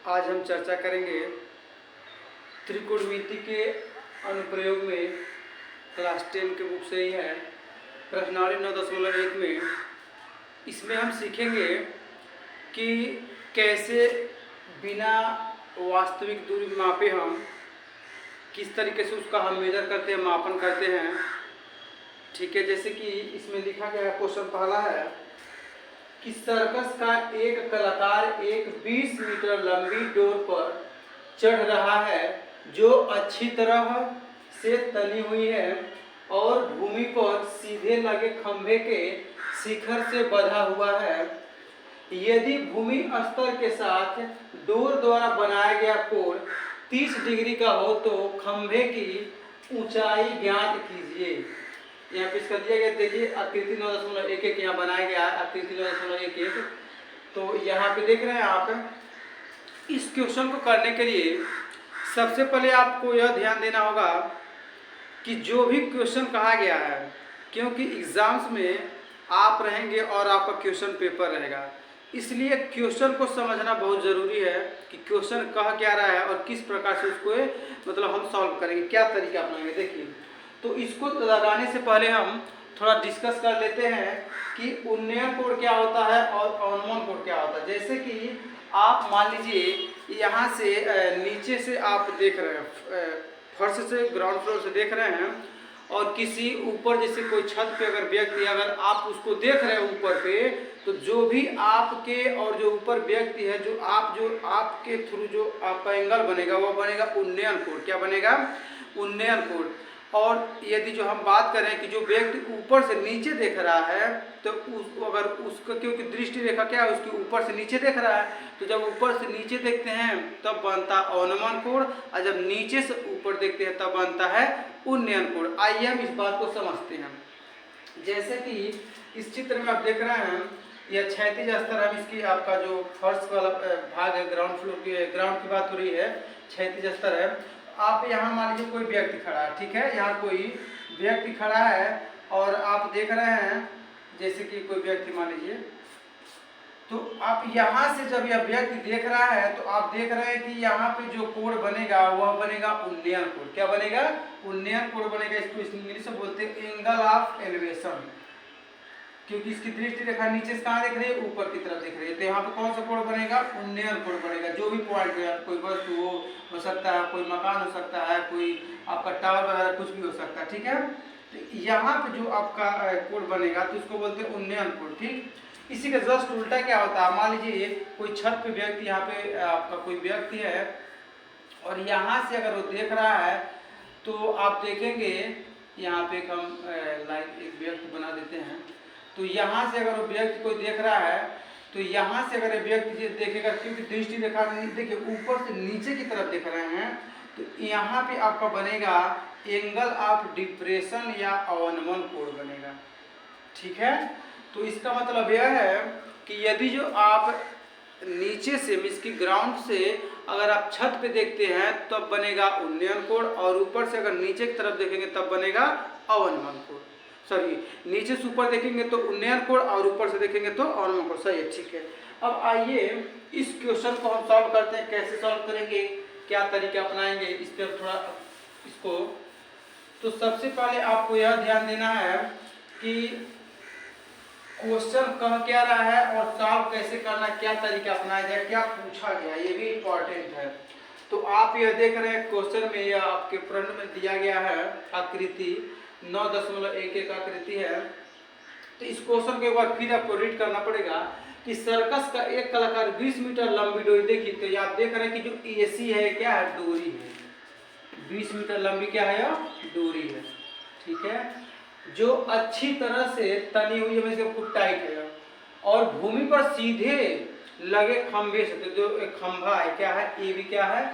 आज हम चर्चा करेंगे त्रिकोणमिति के अनुप्रयोग में। क्लास 10 के बुक से ही है, प्रश्नावली 9.1 में। इसमें हम सीखेंगे कि कैसे बिना वास्तविक दूरी मापे हम किस तरीके से उसका हम मेजर करते हैं, मापन करते हैं। ठीक है, जैसे कि इसमें लिखा गया क्वेश्चन पहला है कि सर्कस का एक कलाकार एक 20 मीटर लंबी डोर पर चढ़ रहा है जो अच्छी तरह से तनी हुई है और भूमि पर सीधे लगे खंभे के शिखर से बंधा हुआ है। यदि भूमि स्तर के साथ डोर द्वारा बनाया गया कोण 30 डिग्री का हो तो खंभे की ऊंचाई ज्ञात कीजिए। यहाँ पे इसका दिया गया, देखिए आकृति 9.11 यहाँ बनाया गया है, आकृति 9.11। तो यहाँ पे देख रहे हैं आप। इस क्वेश्चन को करने के लिए सबसे पहले आपको यह ध्यान देना होगा कि जो भी क्वेश्चन कहा गया है, क्योंकि एग्जाम्स में आप रहेंगे और आपका क्वेश्चन पेपर रहेगा, इसलिए क्वेश्चन को समझना बहुत ज़रूरी है कि क्वेश्चन कह क्या रहा है और किस प्रकार से उसको मतलब हम सॉल्व करेंगे, क्या तरीका अपनाएंगे। देखिए, तो इसको लगाने से पहले हम थोड़ा डिस्कस कर लेते हैं कि उन्नयन कोण क्या होता है और अवनमन कोण क्या होता है। जैसे कि आप मान लीजिए यहाँ से नीचे से आप देख रहे हैं, फर्श से ग्राउंड फ्लोर से देख रहे हैं, और किसी ऊपर जैसे कोई छत पे अगर व्यक्ति, अगर आप उसको देख रहे हैं ऊपर पे, तो जो भी आपके और जो ऊपर व्यक्ति है, जो आपके थ्रू जो आपका एंगल बनेगा वो बनेगा उन्नयन कोण। क्या बनेगा? उन्नयन कोण। और यदि जो हम बात करें कि जो व्यक्ति ऊपर से नीचे देख रहा है, तो अगर उसका, क्योंकि दृष्टि रेखा क्या है उसकी ऊपर से नीचे देख रहा है, तो जब ऊपर से नीचे देखते हैं तब बनता अवनमन कोण, और जब नीचे से ऊपर देखते हैं तब बनता है उन्नयन कोण। आइए हम इस बात को समझते हैं। जैसे कि इस चित्र में आप देख रहे हैं, यह क्षैतिज स्तर है। इसकी आपका जो फर्श वाला भाग है, ग्राउंड फ्लोर की, ग्राउंड की बात हो रही है, क्षैतिज स्तर है। आप यहाँ मान लीजिए कोई व्यक्ति खड़ा है, ठीक है, यहाँ कोई व्यक्ति खड़ा है और आप देख रहे हैं, जैसे कि कोई व्यक्ति मान लीजिए, तो आप यहाँ से जब यह व्यक्ति देख रहा है तो आप देख रहे हैं कि यहाँ पे जो कोण बनेगा वह बनेगा उन्नयन कोण। क्या बनेगा? उन्नयन कोण बनेगा। इसको इंग्लिश में बोलते हैं एंगल ऑफ एलिवेशन, क्योंकि इसकी दृष्टि रेखा नीचे से कहाँ देख रही है? ऊपर की तरफ देख रही है। तो यहाँ पे कौन सा कोण बनेगा? उन्नयन कोण बनेगा। जो भी पॉइंट है, कोई वस्तु हो सकता है, कोई मकान हो सकता है, कोई आपका टावर वगैरह कुछ भी हो सकता है, ठीक है। तो यहाँ पे जो आपका कोण बनेगा तो उसको बोलते हैं उन्नयन कोण। ठीक, इसी का जस्ट उल्टा क्या होता है, मान लीजिए कोई छत पे व्यक्ति, यहाँ पे आपका कोई व्यक्ति है और यहाँ से अगर वो देख रहा है तो आप देखेंगे, यहाँ पे हम लाइन एक व्यक्ति बना देते हैं। तो यहाँ से अगर वो व्यक्ति कोई देख रहा है तो यहाँ से अगर व्यक्ति देखेगा, क्योंकि दृष्टि रेखा देखिए ऊपर से नीचे की तरफ देख रहे हैं, तो यहाँ पे आपका बनेगा एंगल ऑफ डिप्रेशन या अवनमन कोण बनेगा। ठीक है, तो इसका मतलब यह है कि यदि जो आप नीचे से इसकी ग्राउंड से अगर आप छत पे देखते हैं तब तो बनेगा उन्नयन कोण, और ऊपर से अगर नीचे की तरफ देखेंगे तब बनेगा अवनमन कोण। सॉरी, नीचे से ऊपर देखेंगे तो उन्नयन कोण और ऊपर से देखेंगे तो अवनमन कोण। सही है, ठीक है। अब आइए इस क्वेश्चन को हम सॉल्व करते हैं। कैसे सॉल्व करेंगे, क्या तरीका अपनाएंगे, इस पर थोड़ा इसको। तो सबसे पहले आपको यह ध्यान देना है कि क्वेश्चन कह क्या रहा है और सॉल्व कैसे करना, क्या तरीका अपनाया जाए, क्या पूछा गया, ये भी इम्पोर्टेंट है। तो आप यह देख रहे हैं क्वेश्चन में, यह आपके फ्रंट में दिया गया है आकृति 9.11 आकृति है। तो इस क्वेश्चन के बाद फिर आपको रीड करना पड़ेगा कि सर्कस का एक कलाकार 20 मीटर लंबी डोरी, देखिए तो ये आप देख रहे हैं कि जो एसी है क्या है? डोरी है। 20 मीटर लंबी क्या है? डोरी है। ठीक है, जो अच्छी तरह से तनी हुई है, खूब टाइट है, और भूमि पर सीधे लगे खंभे से, तो जो एक खंभा है क्या है? ये भी क्या है?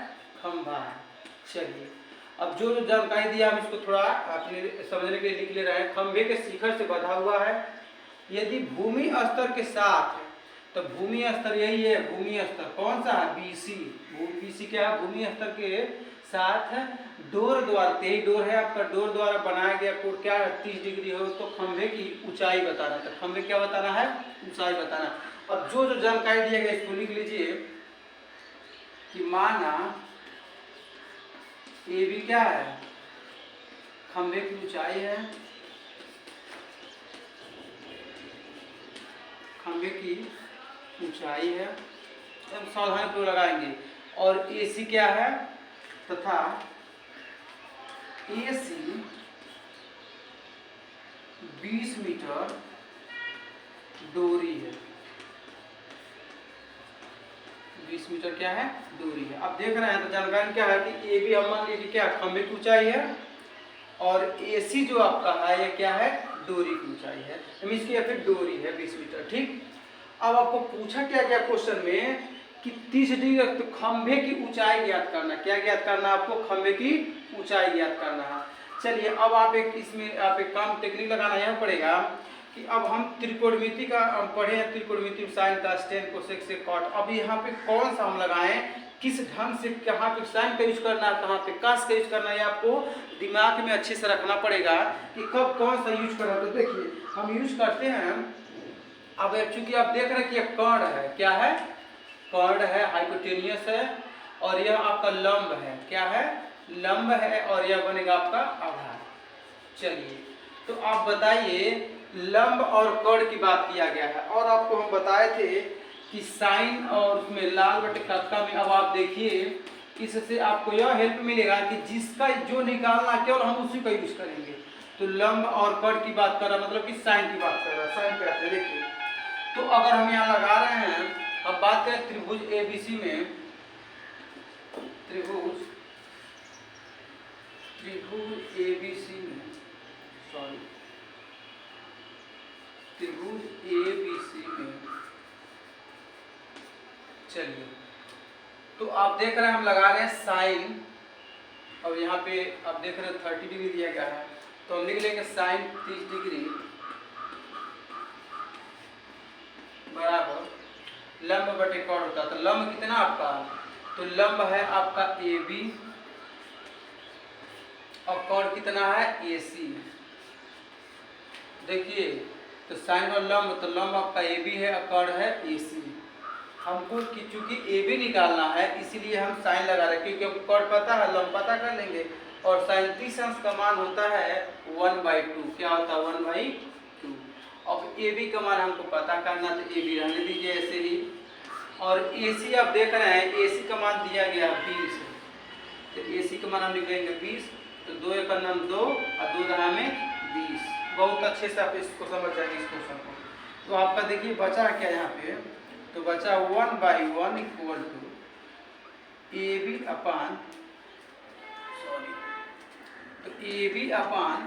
खंभा है। चलिए, अब जो जानकारी दिया हम इसको थोड़ा अपने समझने के लिए लिख ले रहे हैं। खंभे के शिखर से बंधा हुआ है। यदि भूमि स्तर के साथ, तो भूमि स्तर यही है, भूमि स्तर कौन सा है? बीसी। बीसी क्या है? भूमि स्तर के साथ डोर द्वारा, यही डोर है आपका, डोर द्वारा बनाया गया कोण क्या है? 30 डिग्री हो तो खंभे की ऊंचाई बताना। तो खंभे क्या बताना है? ऊंचाई बताना। अब जो जो जानकारी दिया गया इसको लिख लीजिए। कि माना ए बी क्या है, खंभे की ऊंचाई है, खंभे की ऊंचाई है, हम सावधानी पूर्वक लगाएंगे। और ए सी क्या है, तथा ए सी 20 मीटर दूरी है, 20 मीटर क्या है, दूरी है। अब देख रहे हैं तो जानकारी क्या है कि ए बी हम मान लीजिए क्या खंभे की ऊंचाई है, और ए सी जो आपका है ये क्या है, दूरी की ऊंचाई है, इसकी फिर दूरी है 20 मीटर। ठीक, अब आपको पूछा क्या गया क्वेश्चन में कि 30 डिग्री तो खंभे की ऊंचाई ज्ञात करना। क्या ज्ञात करना आपको, खंभे की ऊंचाई ज्ञात करना है। चलिए अब आप इसमें आप एक काम टेक्निक लगाना यहाँ पड़ेगा कि अब हम त्रिकोणमिति का पढ़े हैं, त्रिकोणमिति साइन का स्टेन कोसेक से कॉट। अब यहाँ पे कौन सा हम लगाएं, किस ढंग से, कहाँ पे साइन का यूज करना है, कहाँ पे कास का यूज करना है, आपको दिमाग में अच्छे से रखना पड़ेगा कि कब कौन सा यूज करना है। तो देखिए हम यूज करते हैं, अब चूंकि आप देख रहे हैं कि यह कर्ण है, क्या है, कर्ण है, हाइपोटेनियस है, और यह आपका लंब है, क्या है, लंब है, और यह बनेगा आपका आधार। चलिए तो आप बताइए, लंब और कर्ण की बात किया गया है, और आपको हम बताए थे कि साइन और उसमें लाल बटे कक्का में। अब आप देखिए इससे आपको यह हेल्प मिलेगा कि जिसका जो निकालना केवल हम उसी का यूज करेंगे। तो लंब और कर्ण की बात कर रहा, मतलब कि साइन की बात कर रहा है, साइन पे आते हैं। देखिए तो अगर हम यहाँ लगा रहे हैं, अब बात करें त्रिभुज एबीसी में, त्रिभुज एबीसी में, सॉरी त्रिभुज एबीसी में, चलिए तो आप देख रहे हैं हम लगा रहे हैं साइन, और यहाँ पे आप देख रहे हैं 30 डिग्री दिया गया है, तो हम लिख लेंगे साइन 30 डिग्री बराबर लंब बटे कर्ण होता। तो लंब कितना आपका, तो लंब है आपका ए बी, और कर्ण कितना है ए सी। देखिए तो साइन और लंब, तो लंब आपका ए बी है और कर्ण है ए सी। हमको चूंकि ए बी निकालना है इसीलिए हम साइन लगा रहे हैं, क्योंकि हमको कर्ण पता है, लंब पता कर लेंगे। और साइन 30 अंश का मान होता है 1/2, क्या होता है 1/2। अब ए बी का मान हमको पता करना, तो ए बी रहने दीजिए ऐसे ही। और ए सी आप देख रहे हैं, ए सी का मान दिया गया 20, तो ए सी का मान हम लिख लेंगे 20, तो 2 × 9 2 और 2 × में 20। बहुत अच्छे से आप इसको समझ जाएंगे इस क्वेश्चन को। तो आपका देखिए बचा क्या यहाँ पे, तो बचा 1/1 equal to A B upon, sorry, तो ए बी अपान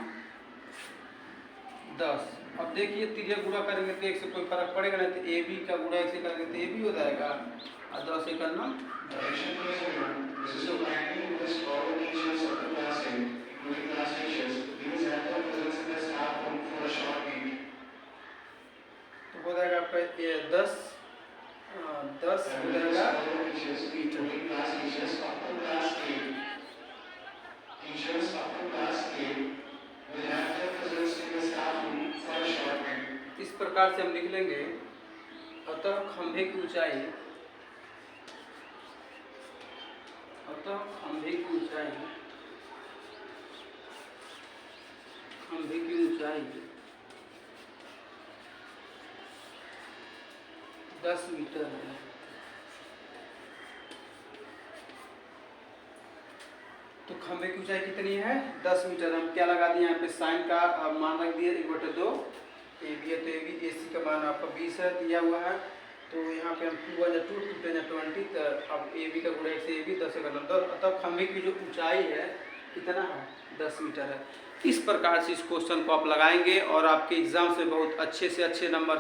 10। अब देखिए तिर्यक गुणा करेंगे तो 1 से कोई फर्क पड़ेगा नहीं, तो ए बी का गुणा 1 से करेंगे तो ए बी हो जाएगा, और 10 × 9 तो हो जाएगा आपका 10 हो जाएगा इस प्रकार से हम लिख लेंगे। अतः खंभे की ऊंचाई, अतः खंभे की ऊंचाई, खंभे की ऊंचाई 10 मीटर है। तो खंभे की ऊंचाई कितनी है, 10 मीटर। हम क्या लगा दिए यहाँ पे, साइन का मान रख दिया 1/2, ए बी है तो ए बी, ए सी का मान आपका 20 है दिया हुआ है, तो यहाँ पे हम 2 × 2 2 × 20, तो अब ए बी का गुणा 1 से ए बी 10 × 9 10। अतः खंभे की जो ऊंचाई है कितना है, 10 मीटर है। इस प्रकार से इस क्वेश्चन को आप लगाएंगे और आपके एग्जाम से बहुत अच्छे से अच्छे नंबर